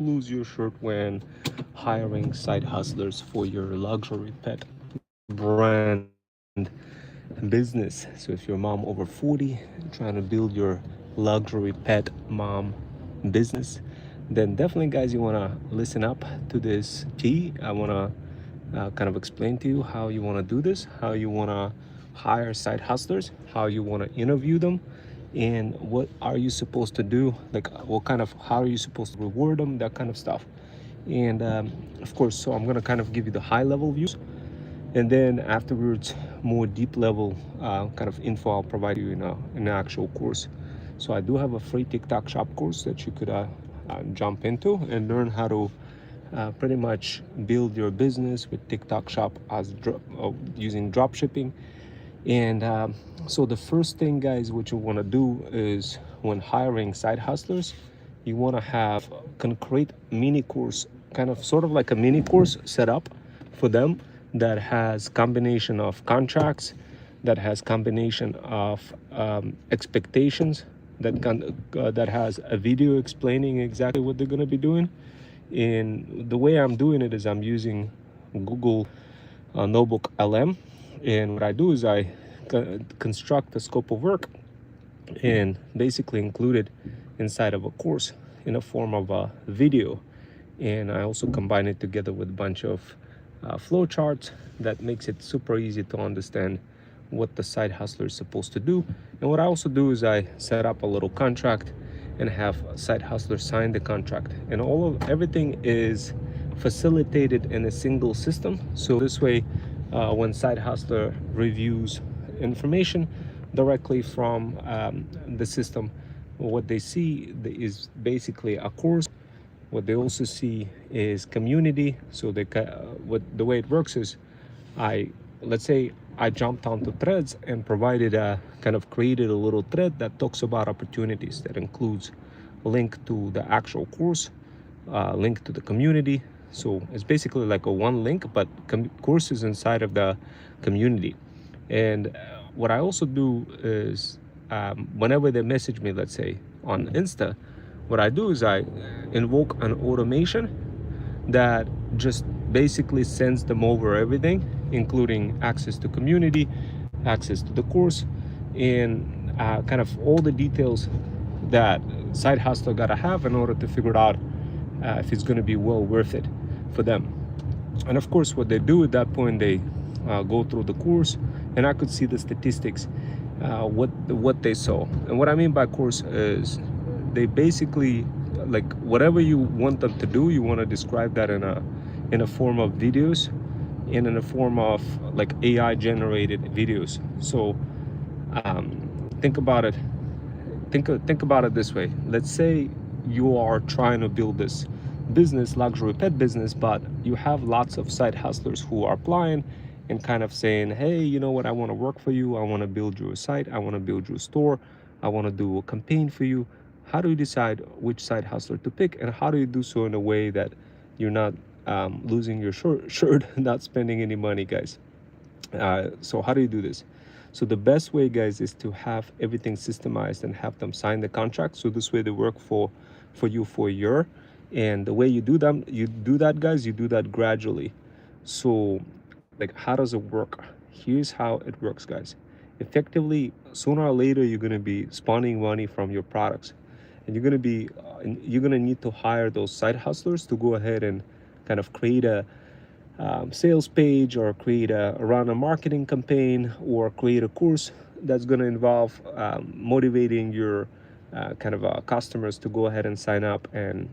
lose your shirt when hiring side hustlers for your luxury pet brand business. So if you're a mom over 40 trying to build your luxury pet mom business, then definitely guys, you want to listen up to this T. I want to kind of explain to you how you want to do this, how you want to hire side hustlers, how you want to interview them, and what are you supposed to do, like what kind of, how are you supposed to reward them, that kind of stuff. And of course, so I'm going to kind of give you the high level views, and then afterwards more deep level kind of info I'll provide you in an actual course. So I do have a free TikTok shop course that you could jump into and learn how to pretty much build your business with TikTok shop as using drop shipping. And so the first thing guys, what you want to do is when hiring side hustlers, you want to have can create mini course, kind of sort of like a mini course set up for them that has combination of contracts, that has combination of expectations, that has a video explaining exactly what they're going to be doing. And the way I'm doing it is I'm using Google Notebook LM, and what I do is I construct a scope of work and basically include it inside of a course in a form of a video. And I also combine it together with a bunch of flow charts that makes it super easy to understand what the side hustler is supposed to do. And what I also do is I set up a little contract and have side hustler sign the contract, and everything is facilitated in a single system. So this way, when side hustler reviews information directly from the system, what they see is basically a course. What they also see is community. So the way it works is, let's say I jumped onto threads and provided a kind of created a little thread that talks about opportunities, that includes a link to the actual course, link to the community. So it's basically like a one link, but courses inside of the community. And what I also do is whenever they message me, let's say on Insta, what I do is I invoke an automation that just basically sends them over everything, including access to community, access to the course, and kind of all the details that side hustler gotta have in order to figure out if it's going to be well worth it for them. And of course, what they do at that point, they go through the course, and I could see the statistics, what they saw. And what I mean by course is they basically, like whatever you want them to do, you want to describe that in a form of videos and in a form of like AI generated videos. So think about it. Think about it this way. Let's say you are trying to build this business, luxury pet business, but you have lots of side hustlers who are applying and kind of saying, hey, you know what, I want to work for you, I want to build you a site, I want to build you a store, I want to do a campaign for you. How do you decide which side hustler to pick, and how do you do so in a way that you're not losing your shirt not spending any money, guys? So how do you do this? So the best way, guys, is to have everything systemized and have them sign the contract. So this way they work for you for a year. And the way you do that, guys, you do that gradually. So like, how does it work? Here's how it works, guys. Effectively, sooner or later, you're going to be spawning money from your products, and you're going to need to hire those side hustlers to go ahead and kind of create a sales page, or run a marketing campaign, or create a course that's going to involve motivating your kind of customers to go ahead and sign up and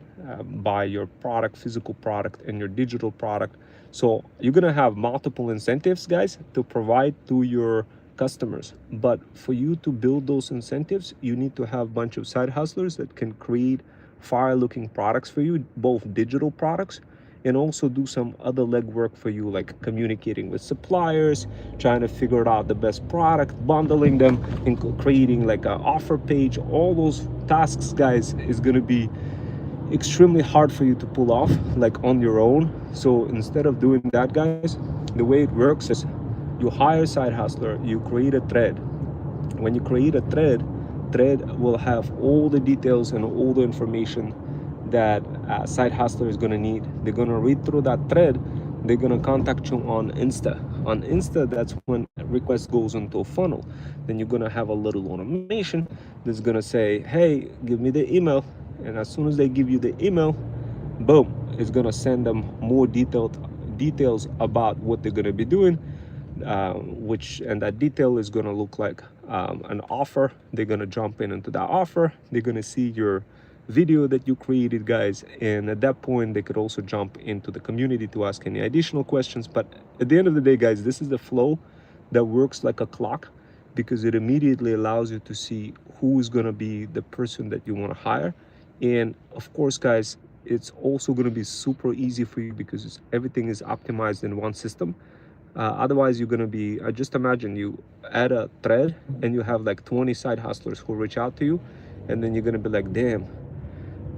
buy your product, physical product, and your digital product. So you're going to have multiple incentives, guys, to provide to your customers. But for you to build those incentives, you need to have a bunch of side hustlers that can create fire looking products for you, both digital products, and also do some other legwork for you, like communicating with suppliers, trying to figure out the best product, bundling them, and creating like an offer page. All those tasks, guys, is going to be extremely hard for you to pull off like on your own. So instead of doing that, guys, the way it works is you hire a side hustler, you create a thread. When you create a thread will have all the details and all the information that side hustler is going to need. They're going to read through that thread. They're going to contact you on Insta. On Insta, that's when request goes into a funnel. Then you're going to have a little automation that's going to say, hey, give me the email. And as soon as they give you the email, boom, it's going to send them more details about what they're going to be doing, and that detail is going to look like an offer. They're going to jump into that offer. They're going to see your video that you created, guys, and at that point they could also jump into the community to ask any additional questions. But at the end of the day, guys, this is the flow that works like a clock, because it immediately allows you to see who is going to be the person that you want to hire. And of course, guys, it's also going to be super easy for you because everything is optimized in one system. Otherwise, you're going to be, just imagine you add a thread and you have like 20 side hustlers who reach out to you, and then you're going to be like, damn,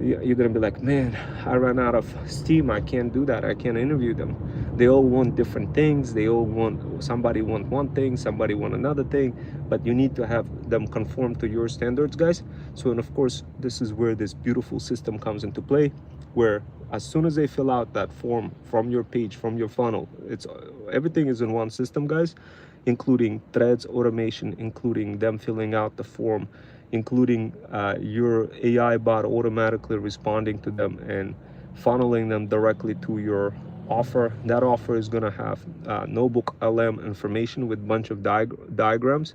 you're gonna be like, man, I ran out of steam. I can't do that. I can't interview them. They all want different things. They all want, somebody want one thing, somebody want another thing, but you need to have them conform to your standards, guys. So, and of course, this is where this beautiful system comes into play, where as soon as they fill out that form from your page, from your funnel, it's everything is in one system, guys, including threads automation, including them filling out the form, including your AI bot automatically responding to them and funneling them directly to your offer. That offer is going to have notebook LM information with a bunch of diagrams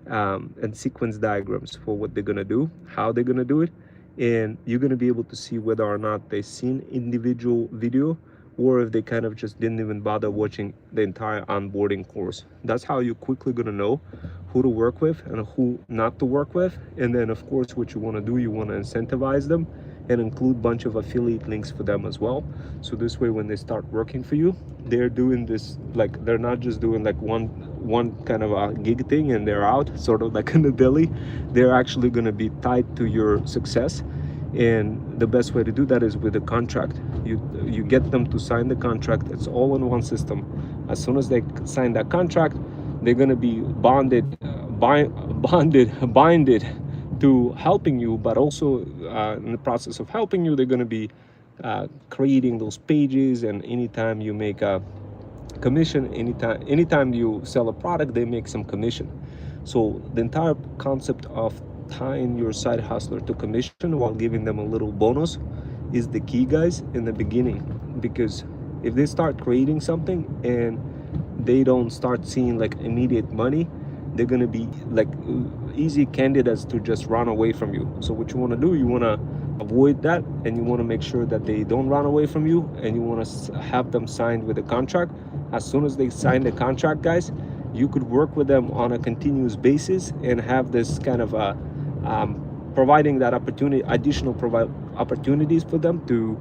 and sequence diagrams for what they're going to do, how they're going to do it, and you're going to be able to see whether or not they've seen individual video, or if they kind of just didn't even bother watching the entire onboarding course. That's how you're quickly going to know who to work with and who not to work with. And then of course, what you want to do, you want to incentivize them and include a bunch of affiliate links for them as well. So this way, when they start working for you, they're doing this, like they're not just doing like one kind of a gig thing and they're out, sort of like in the deli. They're actually going to be tied to your success. And the best way to do that is with a contract. You get them to sign the contract. It's all in one system. As soon as they sign that contract, they're going to be bonded to helping you, but also in the process of helping you, they're going to be creating those pages. And anytime you make a commission, anytime you sell a product, they make some commission. So the entire concept of tying your side hustler to commission while giving them a little bonus is the key, guys, in the beginning. Because if they start creating something and they don't start seeing like immediate money, they're gonna be like easy candidates to just run away from you. So what you want to do, you want to avoid that, and you want to make sure that they don't run away from you, and you want to have them signed with a contract. As soon as they sign the contract, guys, you could work with them on a continuous basis and have this kind of providing that opportunity, opportunities for them to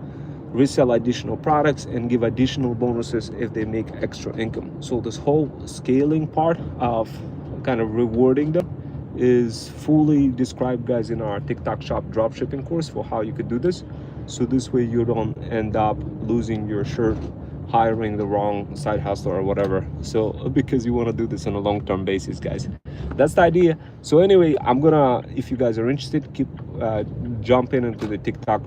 resell additional products and give additional bonuses if they make extra income. So this whole scaling part of kind of rewarding them is fully described, guys, in our TikTok shop dropshipping course for how you could do this. So this way you don't end up losing your shirt hiring the wrong side hustler or whatever. So because you want to do this on a long-term basis, guys, that's the idea. So anyway, I'm gonna, if you guys are interested, keep jumping into the TikTok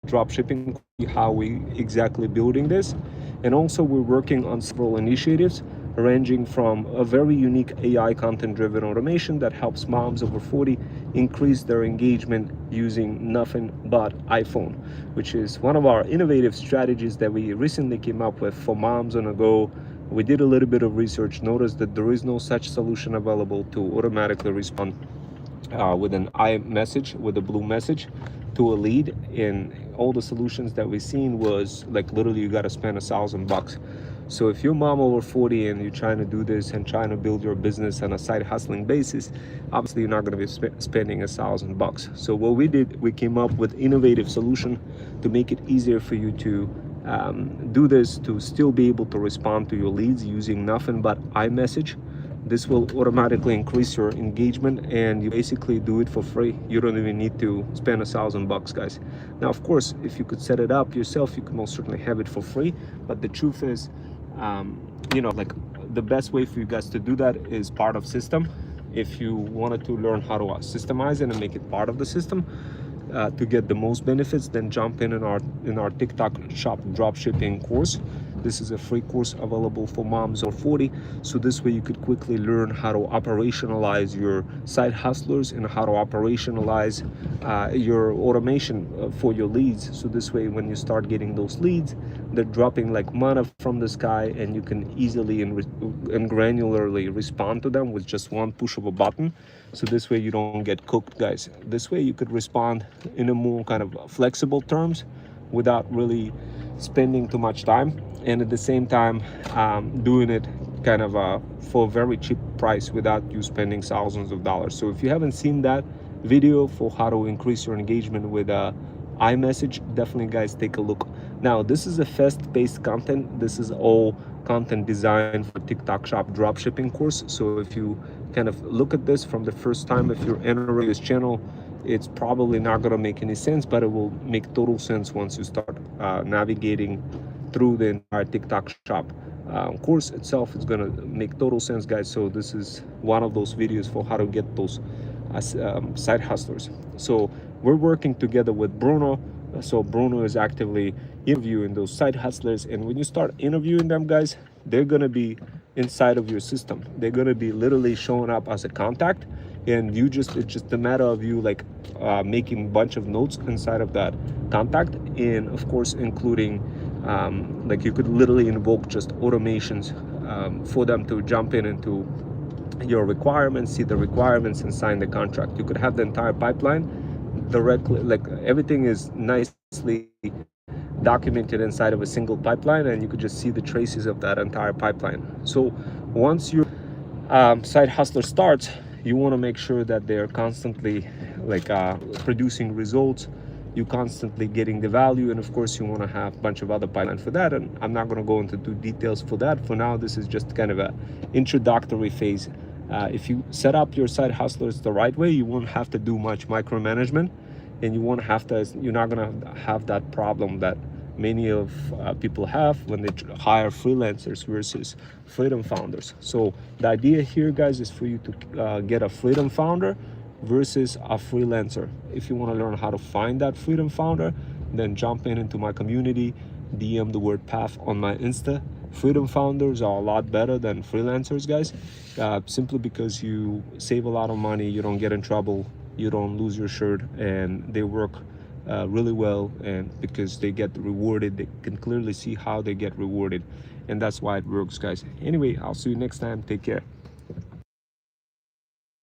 dropshipping, how we exactly building this. And also we're working on several initiatives ranging from a very unique AI content driven automation that helps moms over 40 increase their engagement using nothing but iPhone, which is one of our innovative strategies that we recently came up with for moms on the go. We did a little bit of research, noticed that there is no such solution available to automatically respond with an iMessage, with a blue message to a lead. And all the solutions that we've seen was like literally you got to spend $1,000. So if you're mom over 40 and you're trying to do this and trying to build your business on a side hustling basis, obviously you're not going to be spending $1,000. So what we did, we came up with innovative solution to make it easier for you to do this, to still be able to respond to your leads using nothing but iMessage. This will automatically increase your engagement, and you basically do it for free. You don't even need to spend $1,000, guys. Now, of course, if you could set it up yourself, you can most certainly have it for free. But the truth is, you know, like the best way for you guys to do that is part of system. If you wanted to learn how to systemize it and make it part of the system, to get the most benefits, then jump in our TikTok shop dropshipping course. This is a free course available for moms over 40. So this way you could quickly learn how to operationalize your side hustlers and how to operationalize your automation for your leads. So this way, when you start getting those leads, they're dropping like manna from the sky, and you can easily and granularly respond to them with just one push of a button. So this way you don't get cooked, guys. This way you could respond in a more kind of flexible terms without really spending too much time, and at the same time doing it kind of for a very cheap price without you spending thousands of dollars. So if you haven't seen that video for how to increase your engagement with iMessage, definitely guys take a look. Now this is a fast-paced content. This is all content designed for TikTok shop dropshipping course. So if you kind of look at this from the first time, if you're entering this channel, it's probably not going to make any sense, but it will make total sense once you start navigating through the entire TikTok shop course itself. It's going to make total sense, guys. So this is one of those videos for how to get those side hustlers. So we're working together with Bruno. So Bruno is actively interviewing those side hustlers, and when you start interviewing them, guys, they're going to be inside of your system. They're going to be literally showing up as a contact, and you just, it's just a matter of you like making a bunch of notes inside of that contact, and of course including like you could literally invoke just automations for them to jump in into your requirements, see the requirements, and sign the contract. You could have the entire pipeline directly, like everything is nicely documented inside of a single pipeline, and you could just see the traces of that entire pipeline. So once your side hustler starts, you want to make sure that they're constantly like producing results, you constantly getting the value, and of course you want to have a bunch of other pipeline for that, and I'm not going to go into details for that. For now, this is just kind of a introductory phase. If you set up your side hustlers the right way, you won't have to do much micromanagement, and you won't have to, you're not going to have that problem that many of people have when they hire freelancers versus freedom founders. So the idea here, guys, is for you to get a freedom founder versus a freelancer. If you want to learn how to find that freedom founder, then jump into my community, DM the word path on my Insta. Freedom founders are a lot better than freelancers, guys, simply because you save a lot of money, you don't get in trouble, you don't lose your shirt, and they work really well, and because they get rewarded, they can clearly see how they get rewarded, and that's why it works, guys. Anyway, I'll see you next time. Take care.